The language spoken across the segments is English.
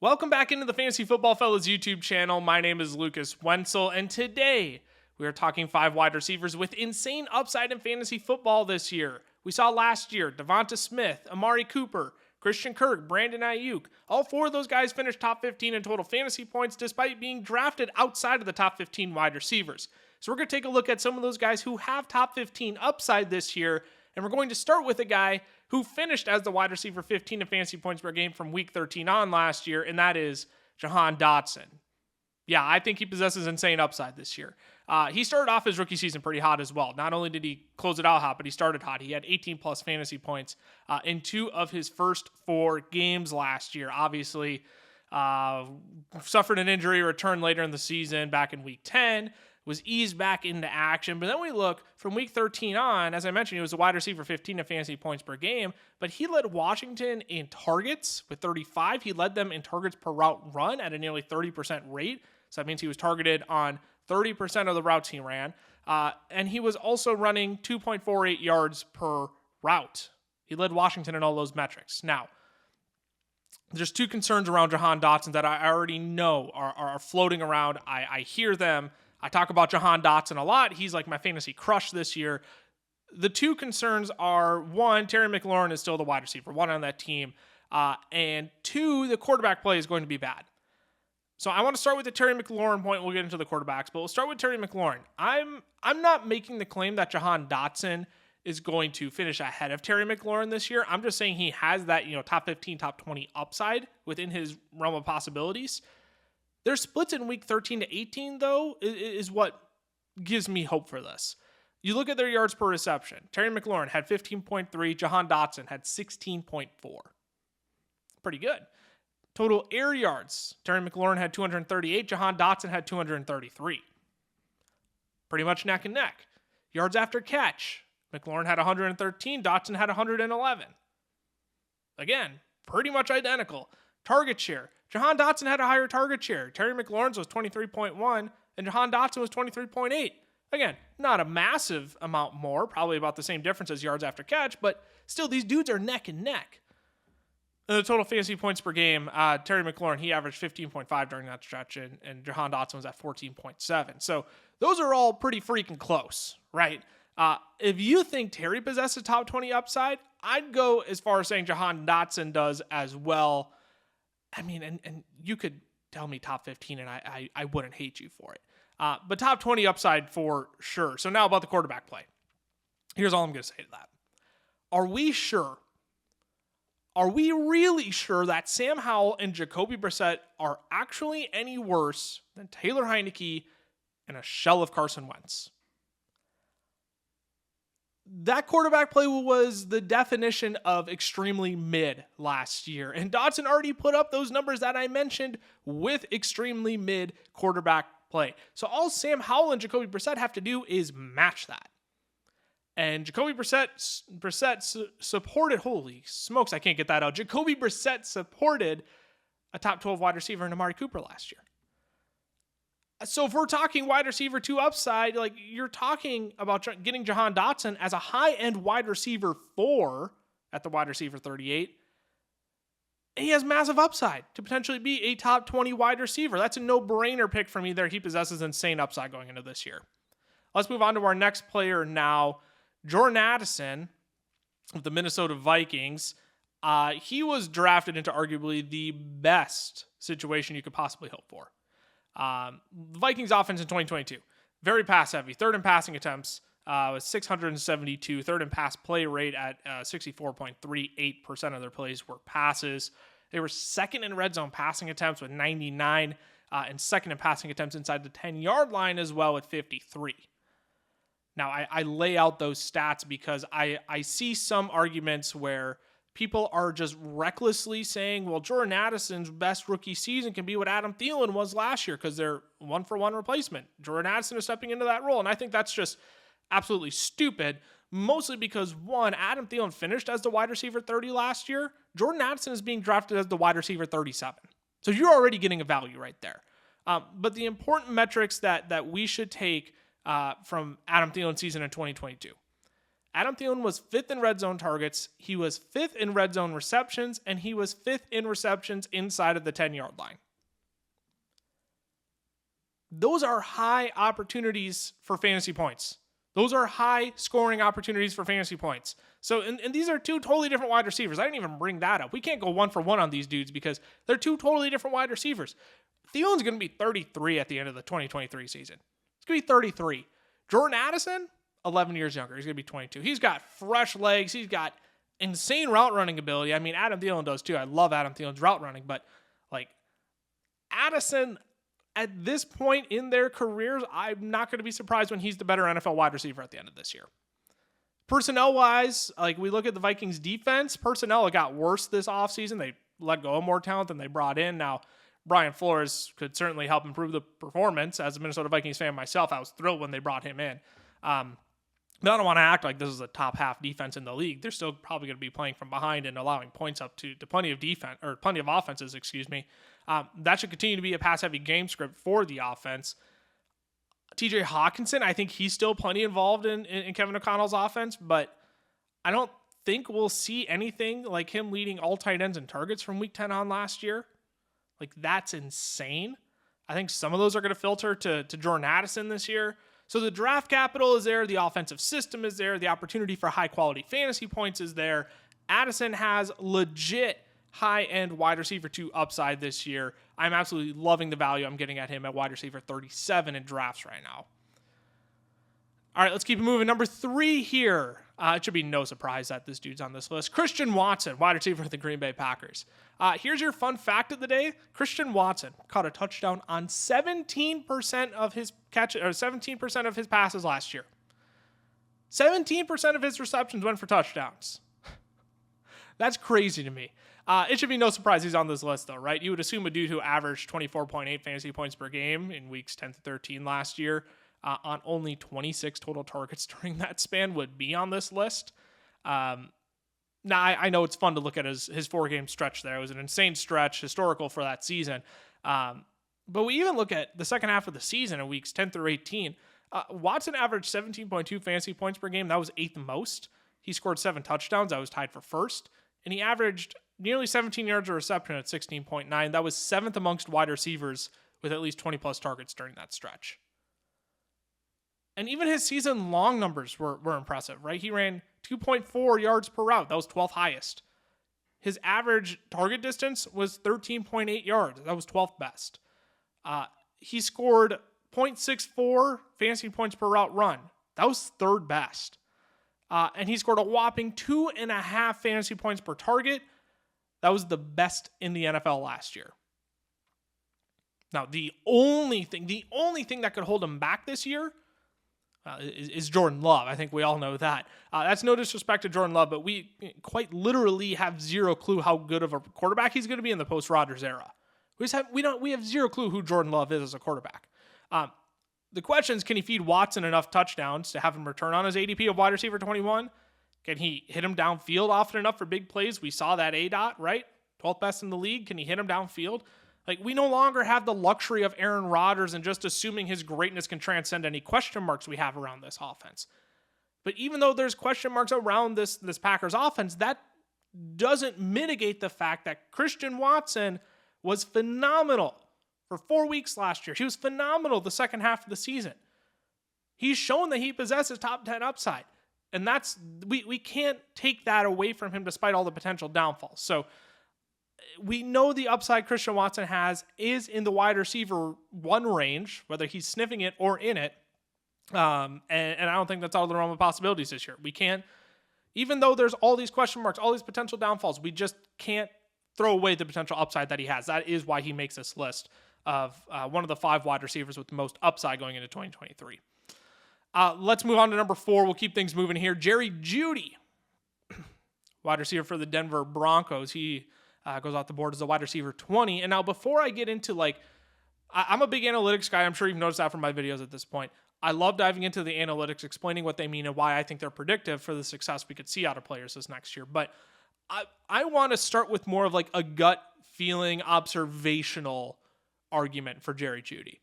Welcome back into the Fantasy Football Fellas YouTube channel. My name is Lucas Wenzel, and today we are talking 5 wide receivers with insane upside in fantasy football this year. We saw last year Devonta Smith, Amari Cooper, Christian Kirk, Brandon Ayuk. All 4 of those guys finished top 15 in total fantasy points despite being drafted outside of the top 15 wide receivers. So we're going to take a look at some of those guys who have top 15 upside this year, and we're going to start with a guy who finished as the wide receiver 15 in fantasy points per game from week 13 on last year, and that is Jahan Dotson. Yeah, I think he possesses insane upside this year. He started off his rookie season pretty hot as well. Not only did he close it out hot, but he started hot. He had 18 plus fantasy points in 2 of his first 4 games last year. Obviously, suffered an injury, returned later in the season back in week 10, was eased back into action. But then we look from week 13 on, as I mentioned, he was a wide receiver 15 in fantasy points per game, but he led Washington in targets with 35. He led them in targets per route run at a nearly 30% rate. So that means he was targeted on 30% of the routes he ran. And he was also running 2.48 yards per route. He led Washington in all those metrics. Now, there's 2 concerns around Jahan Dotson that I already know are floating around. I hear them. I talk about Jahan Dotson a lot. He's like my fantasy crush this year. The 2 concerns are, 1, Terry McLaurin is still the wide receiver, 1 on that team. And 2, the quarterback play is going to be bad. So I want to start with the Terry McLaurin point. We'll get into the quarterbacks, but we'll start with Terry McLaurin. I'm not making the claim that Jahan Dotson is going to finish ahead of Terry McLaurin this year. I'm just saying he has that, top 15, top 20 upside within his realm of possibilities. Their splits in week 13 to 18, though, is what gives me hope for this. You look at their yards per reception. Terry McLaurin had 15.3. Jahan Dotson had 16.4. Pretty good. Total air yards. Terry McLaurin had 238. Jahan Dotson had 233. Pretty much neck and neck. Yards after catch. McLaurin had 113. Dotson had 111. Again, pretty much identical. Target share. Jahan Dotson had a higher target share. Terry McLaurin's was 23.1, and Jahan Dotson was 23.8. Again, not a massive amount more, probably about the same difference as yards after catch, but still, these dudes are neck and neck. And the total fantasy points per game, Terry McLaurin, he averaged 15.5 during that stretch, and Jahan Dotson was at 14.7. So those are all pretty freaking close, right? If you think Terry possesses top 20 upside, I'd go as far as saying Jahan Dotson does as well. I mean, and you could tell me top 15 and I wouldn't hate you for it. But top 20 upside for sure. So now about the quarterback play. Here's all I'm going to say to that. Are we sure? Are we really sure that Sam Howell and Jacoby Brissett are actually any worse than Taylor Heineke and a shell of Carson Wentz? That quarterback play was the definition of extremely mid last year. And Dotson already put up those numbers that I mentioned with extremely mid quarterback play. So all Sam Howell and Jacoby Brissett have to do is match that. And Jacoby Brissett supported, holy smokes, I can't get that out. Jacoby Brissett supported a top 12 wide receiver in Amari Cooper last year. So if we're talking wide receiver 2 upside, like you're talking about getting Jahan Dotson as a high-end wide receiver 4 at the wide receiver 38. And he has massive upside to potentially be a top 20 wide receiver. That's a no-brainer pick for me there. He possesses insane upside going into this year. Let's move on to our next player now. Jordan Addison of the Minnesota Vikings. He was drafted into arguably the best situation you could possibly hope for. The Vikings offense in 2022, very pass heavy. 3rd in passing attempts was 672. 3rd in pass play rate at 64.38% of their plays were passes. They were 2nd in red zone passing attempts with 99, and 2nd in passing attempts inside the 10-yard line as well with 53. Now, I lay out those stats because I see some arguments where people are just recklessly saying, well, Jordan Addison's best rookie season can be what Adam Thielen was last year because they're 1-for-1 replacement. Jordan Addison is stepping into that role, and I think that's just absolutely stupid, mostly because, 1, Adam Thielen finished as the wide receiver 30 last year. Jordan Addison is being drafted as the wide receiver 37. So you're already getting a value right there. But the important metrics that we should take from Adam Thielen's season in 2022. Adam Thielen was 5th in red zone targets, he was 5th in red zone receptions, and he was 5th in receptions inside of the 10-yard line. Those are high opportunities for fantasy points. Those are high scoring opportunities for fantasy points. So, and these are two totally different wide receivers. I didn't even bring that up. We can't go 1-for-1 on these dudes because they're two totally different wide receivers. Thielen's going to be 33 at the end of the 2023 season. It's going to be 33. Jordan Addison, 11 years younger. He's going to be 22. He's got fresh legs. He's got insane route running ability. I mean, Adam Thielen does too. I love Adam Thielen's route running, but like Addison, at this point in their careers, I'm not going to be surprised when he's the better NFL wide receiver at the end of this year. Personnel-wise, like we look at the Vikings defense, personnel got worse this offseason. They let go of more talent than they brought in. Now, Brian Flores could certainly help improve the performance. As a Minnesota Vikings fan myself, I was thrilled when they brought him in. But I don't want to act like this is a top half defense in the league. They're still probably going to be playing from behind and allowing points up to plenty of defense or plenty of offenses, that should continue to be a pass-heavy game script for the offense. TJ Hawkinson, I think he's still plenty involved in Kevin O'Connell's offense, but I don't think we'll see anything like him leading all tight ends in targets from week 10 on last year. Like, that's insane. I think some of those are going to filter to Jordan Addison this year. So the draft capital is there. The offensive system is there. The opportunity for high-quality fantasy points is there. Addison has legit high-end wide receiver 2 upside this year. I'm absolutely loving the value I'm getting at him at wide receiver 37 in drafts right now. All right, let's keep it moving. Number 3 here. It should be no surprise that this dude's on this list. Christian Watson, wide receiver for the Green Bay Packers. Here's your fun fact of the day. Christian Watson caught a touchdown on 17% of his catches, or 17% of his passes last year. 17% of his receptions went for touchdowns. That's crazy to me. It should be no surprise he's on this list, though, right? You would assume a dude who averaged 24.8 fantasy points per game in weeks 10 to 13 last year on only 26 total targets during that span would be on this list. Now, I know it's fun to look at his 4-game stretch there. It was an insane stretch, historical for that season. But we even look at the second half of the season in weeks 10 through 18. Watson averaged 17.2 fantasy points per game. That was 8th most. He scored 7 touchdowns. That was tied for first. And he averaged nearly 17 yards a reception at 16.9. That was 7th amongst wide receivers with at least 20-plus targets during that stretch. And even his season-long numbers were impressive, right? He ran 2.4 yards per route. That was 12th highest. His average target distance was 13.8 yards. That was 12th best. He scored 0.64 fantasy points per route run. That was 3rd best. And he scored a whopping 2.5 fantasy points per target. That was the best in the NFL last year. Now, the only thing that could hold him back this year is Jordan Love. I think we all know that. That's no disrespect to Jordan Love, but we quite literally have zero clue how good of a quarterback he's going to be in the post-Rodgers era. We have zero clue who Jordan Love is as a quarterback. The question is, can he feed Watson enough touchdowns to have him return on his ADP of wide receiver 21? Can he hit him downfield often enough for big plays? We saw that ADOT, right? 12th best in the league. Can he hit him downfield? Like, we no longer have the luxury of Aaron Rodgers and just assuming his greatness can transcend any question marks we have around this offense. But even though there's question marks around this Packers offense, that doesn't mitigate the fact that Christian Watson was phenomenal for 4 weeks last year. He was phenomenal the second half of the season. He's shown that he possesses top 10 upside. And that's we can't take that away from him despite all the potential downfalls. So we know the upside Christian Watson has is in the wide receiver 1 range, whether he's sniffing it or in it. And I don't think that's out of the realm of possibilities this year. We can't, even though there's all these question marks, all these potential downfalls, we just can't throw away the potential upside that he has. That is why he makes this list of one of the 5 wide receivers with the most upside going into 2023. Let's move on to number 4. We'll keep things moving here. Jerry Jeudy, wide receiver for the Denver Broncos. He goes off the board as a wide receiver 20. And now before I get into I'm a big analytics guy. I'm sure you've noticed that from my videos at this point. I love diving into the analytics, explaining what they mean and why I think they're predictive for the success we could see out of players this next year. But I want to start with more of like a gut feeling, observational argument for Jerry Jeudy.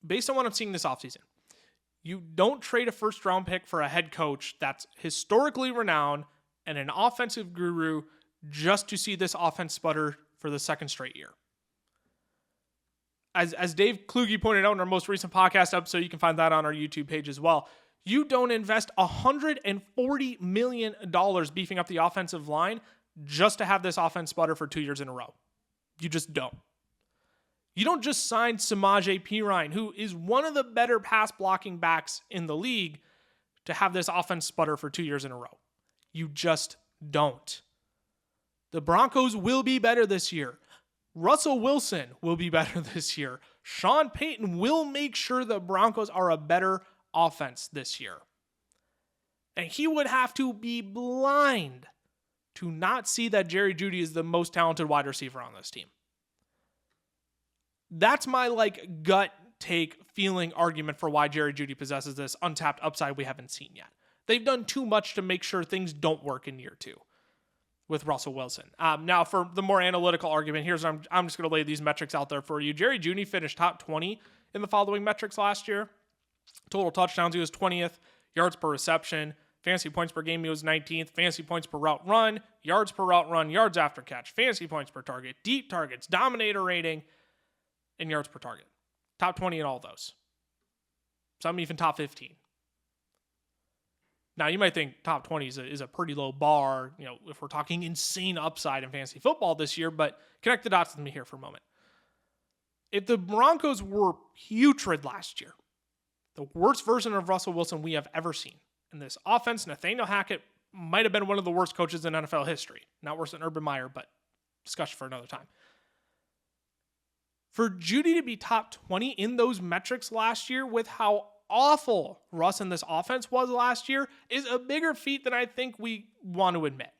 Based on what I'm seeing this offseason, You don't trade a first-round pick for a head coach that's historically renowned and an offensive guru just to see this offense sputter for the second straight year. As Dave Kluge pointed out in our most recent podcast episode, you can find that on our YouTube page as well. You don't invest $140 million beefing up the offensive line just to have this offense sputter for 2 years in a row. You just don't. You don't just sign Samaje Perine, who is one of the better pass blocking backs in the league, to have this offense sputter for 2 years in a row. You just don't. The Broncos will be better this year. Russell Wilson will be better this year. Sean Payton will make sure the Broncos are a better offense this year. And he would have to be blind to not see that Jerry Jeudy is the most talented wide receiver on this team. That's my gut take feeling argument for why Jerry Jeudy possesses this untapped upside we haven't seen yet. They've done too much to make sure things don't work in year 2 with Russell Wilson. Now, for the more analytical argument, I'm just going to lay these metrics out there for you. Jerry Jeudy finished top 20 in the following metrics last year. Total touchdowns, he was 20th. Yards per reception. Fantasy points per game, he was 19th. Fantasy points per route run. Yards per route run. Yards after catch. Fantasy points per target. Deep targets. Dominator rating. And yards per target. Top 20 in all those. Some even top 15. Now, you might think top 20 is a pretty low bar, if we're talking insane upside in fantasy football this year, but connect the dots with me here for a moment. If the Broncos were putrid last year, the worst version of Russell Wilson we have ever seen, in this offense, Nathaniel Hackett might have been one of the worst coaches in NFL history. Not worse than Urban Meyer, but discussion for another time. For Jeudy to be top 20 in those metrics last year with how awful Russ and this offense was last year is a bigger feat than I think we want to admit.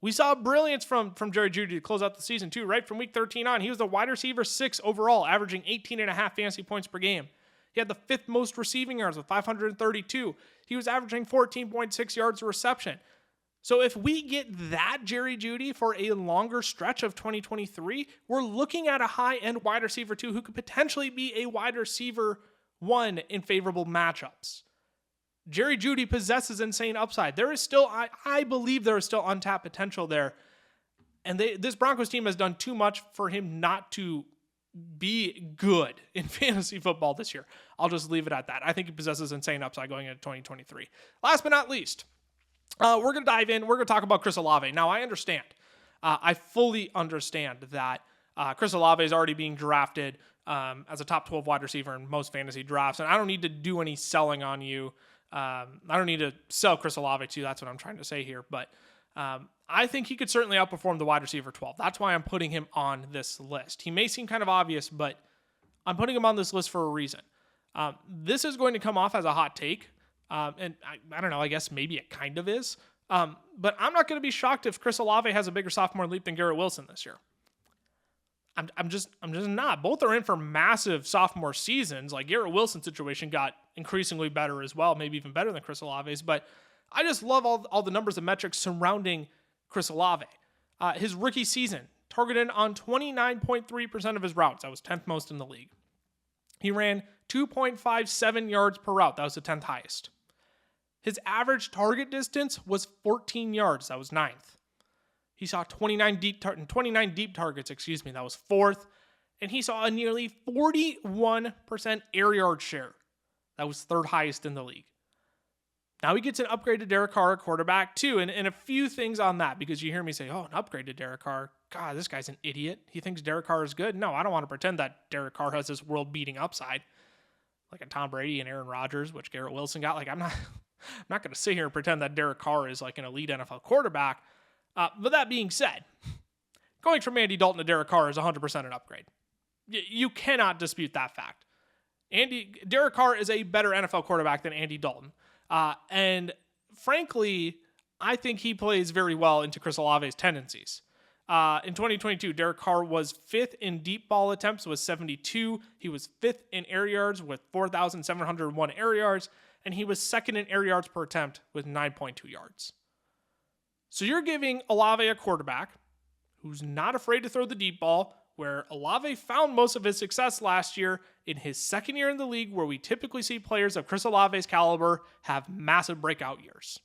We saw brilliance from Jerry Jeudy to close out the season too, right? From week 13 on, he was the wide receiver 6 overall, averaging 18.5 fantasy points per game. He had the 5th most receiving yards with 532. He was averaging 14.6 yards a reception. So if we get that Jerry Jeudy for a longer stretch of 2023, we're looking at a high-end wide receiver 2 who could potentially be a wide receiver 1 in favorable matchups. Jerry Jeudy possesses insane upside. There is still, I believe there is still untapped potential there. And this Broncos team has done too much for him not to be good in fantasy football this year. I'll just leave it at that. I think he possesses insane upside going into 2023. Last but not least, we're going to dive in. We're going to talk about Chris Olave. Now, I understand. I fully understand that Chris Olave is already being drafted as a top 12 wide receiver in most fantasy drafts, and I don't need to do any selling on you. I don't need to sell Chris Olave to you. That's what I'm trying to say here. But I think he could certainly outperform the wide receiver 12. That's why I'm putting him on this list. He may seem kind of obvious, but I'm putting him on this list for a reason. This is going to come off as a hot take. And I don't know, I guess maybe it kind of is. But I'm not going to be shocked if Chris Olave has a bigger sophomore leap than Garrett Wilson this year. I'm just not. Both are in for massive sophomore seasons. Like Garrett Wilson's situation got increasingly better as well, maybe even better than Chris Olave's. But I just love all the numbers and metrics surrounding Chris Olave. His rookie season, targeted on 29.3% of his routes. That was 10th most in the league. He ran 2.57 yards per route. That was the 10th highest. His average target distance was 14 yards. That was 9th. He saw 29 deep targets. That was 4th. And he saw a nearly 41% air yard share. That was 3rd highest in the league. Now he gets an upgrade to Derek Carr, quarterback too. And a few things on that, because you hear me say, an upgrade to Derek Carr. God, this guy's an idiot. He thinks Derek Carr is good. No, I don't want to pretend that Derek Carr has this world-beating upside. Like a Tom Brady and Aaron Rodgers, which Garrett Wilson got. I'm not going to sit here and pretend that Derek Carr is like an elite NFL quarterback. But that being said, going from Andy Dalton to Derek Carr is 100% an upgrade. You cannot dispute that fact. Derek Carr is a better NFL quarterback than Andy Dalton. And frankly, I think he plays very well into Chris Olave's tendencies. In 2022, Derek Carr was 5th in deep ball attempts with 72. He was 5th in air yards with 4,701 air yards. And he was 2nd in air yards per attempt with 9.2 yards. So you're giving Olave a quarterback who's not afraid to throw the deep ball, where Olave found most of his success last year in his second year in the league, where we typically see players of Chris Olave's caliber have massive breakout years.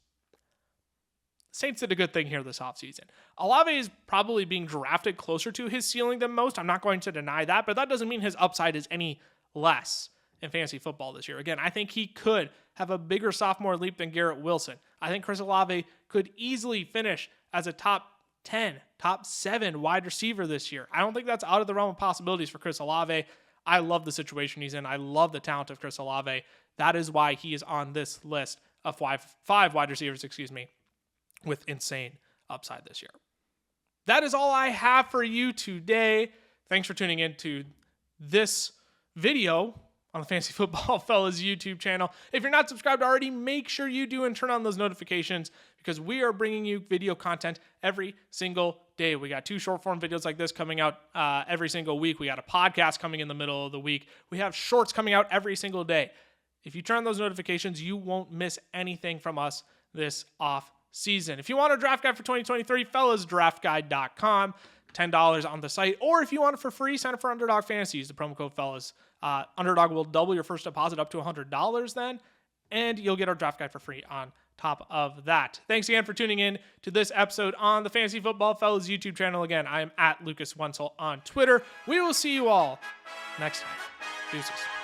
Saints did a good thing here this offseason. Olave is probably being drafted closer to his ceiling than most. I'm not going to deny that, but that doesn't mean his upside is any less in fantasy football this year. Again, I think he could have a bigger sophomore leap than Garrett Wilson. I think Chris Olave could easily finish as a top 10, top 7 wide receiver this year. I don't think that's out of the realm of possibilities for Chris Olave. I love the situation he's in. I love the talent of Chris Olave. That is why he is on this list of five wide receivers, with insane upside this year. That is all I have for you today. Thanks for tuning in to this video on the Fantasy Football Fellas YouTube channel. If you're not subscribed already, make sure you do and turn on those notifications, because we are bringing you video content every single day. We got 2 short form videos like this coming out every single week. We got a podcast coming in the middle of the week. We have shorts coming out every single day. If you turn on those notifications, you won't miss anything from us this off season. If you want a draft guide for 2023, fellasdraftguide.com, $10 on the site. Or if you want it for free, sign up for Underdog Fantasy. Use the promo code fellas. Underdog will double your first deposit up to $100 then, and you'll get our draft guide for free on top of that. Thanks again for tuning in to this episode on the Fantasy Football Fellas YouTube channel. Again, I am at Lucas Wenzel on Twitter. We will see you all next time. Deuces.